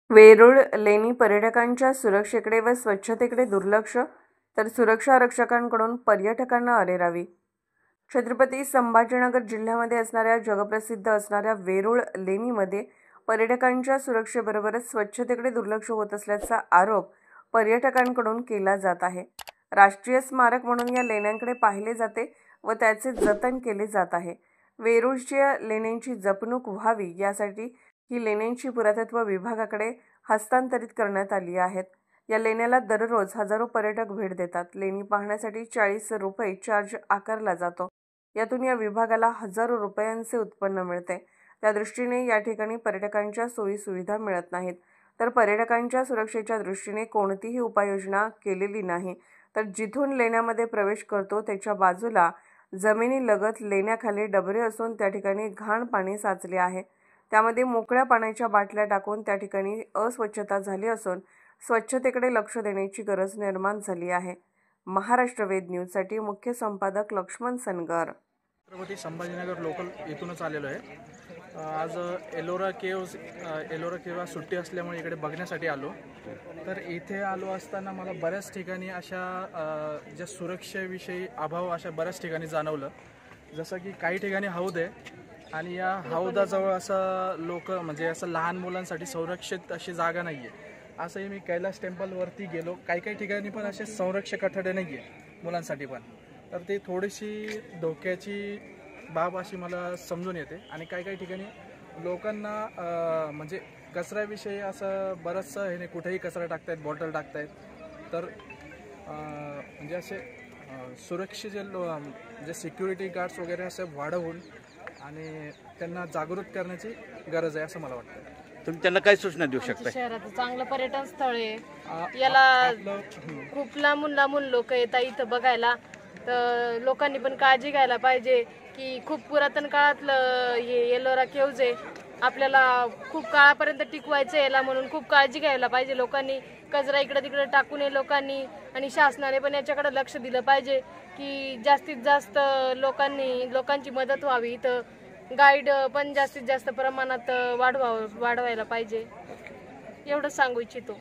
वेरूळ लेणी पर्यटकांच्या सुरक्षेकडे व स्वच्छतेकडे दुर्लक्ष, तर सुरक्षा रक्षकांकडून पर्यटकांना अरेरावी। छत्रपती संभाजीनगर जिल्ह्यामध्ये असणाऱ्या जगप्रसिद्ध असणाऱ्या वेरूळ लेणीमध्ये पर्यटकांच्या सुरक्षेबरोबरच स्वच्छतेकडे दुर्लक्ष होत असल्याचा आरोप पर्यटकांकडून केला जात आहे। राष्ट्रीय स्मारक म्हणून या लेण्यांकडे पाहिले जाते व त्याचे जतन केले जात आहे। वेरूळच्या लेण्यांची जपणूक व्हावी यासाठी ही लेण्यांची पुरातत्व विभागाकडे हस्तांतरित करण्यात आली आहेत। या लेण्याला दररोज हजारो पर्यटक भेट देतात। लेणी पाहण्यासाठी 40 रुपये चार्ज आकारला जातो। यातून या विभागाला हजारो रुपयांचे उत्पन्न मिळते। त्या दृष्टीने या ठिकाणी पर्यटकांच्या सोयी सुविधा मिळत नाहीत, तर पर्यटकांच्या सुरक्षेच्या दृष्टीने कोणतीही उपाययोजना केलेली नाही। तर जिथून लेण्यामध्ये प्रवेश करतो त्याच्या बाजूला जमिनीलगत लेण्याखाली डबरे असून त्या ठिकाणी घाण पाणी साचले आहे। त्यामध्ये मोकळ्या पाण्याच्या बाटल्या टाकून त्या ठिकाणी अस्वच्छता झाली असून स्वच्छतेकडे लक्ष देण्याची गरज निर्माण झाली आहे। महाराष्ट्र वेद न्यूजसाठी मुख्य संपादक लक्ष्मण सनगर। छत्रपती संभाजीनगर लोकल इथूनच आलेलो आहे। आज एलोरा केव्ह सुट्टी असल्यामुळे इकडे बघण्यासाठी आलो। तर इथे आलो असताना मला बऱ्याच ठिकाणी अशा ज्या सुरक्षेविषयी अभाव अशा बऱ्याच ठिकाणी जाणवलं। जसं की काही ठिकाणी हौद आहे आणि या हौदाजवळ असं लोक म्हणजे असं लहान मुलांसाठी संरक्षित अशी जागा नाही आहे। असंही मी कैलास टेम्पलवरती गेलो, काही ठिकाणी पण असे संरक्षक कठडे नाही आहे मुलांसाठी पण। तर ती थोडीशी धोक्याची बाब अशी मला समजून येते। आणि काही ठिकाणी लोकांना म्हणजे कचऱ्याविषयी असं बरंचसं हे कुठेही कचरा टाकतायत, बॉटल टाकतायत। तर म्हणजे असे सुरक्षेचे जे सिक्युरिटी गार्ड्स वगैरे असे वाढवून आणि त्यांना जागृत करण्याची गरज आहे असं मला वाटतं। तुम्ही त्यांना काय सूचना देऊ शकता? शहरात चांगलं पर्यटन स्थळ आहे, याला खूप लांबून लोक येतात इथं बघायला। तर लोकांनी पण काळजी घ्यायला पाहिजे की खूप पुरातन काळातलं हे एलोरा केव्ह आहे, आपल्याला खूप काळापर्यंत टिकवायचं याला, म्हणून खूप काळजी घ्यायला पाहिजे लोकांनी। कचरा इकडे तिकडे टाकू नये लोकांनी, आणि शासनाने पण याच्याकडे लक्ष दिलं पाहिजे की जास्तीत जास्त लोकांची मदत व्हावी। इथं गाईड पण जास्तीत जास्त प्रमाणात वाढवायला पाहिजे, एवढं सांगू इच्छितो।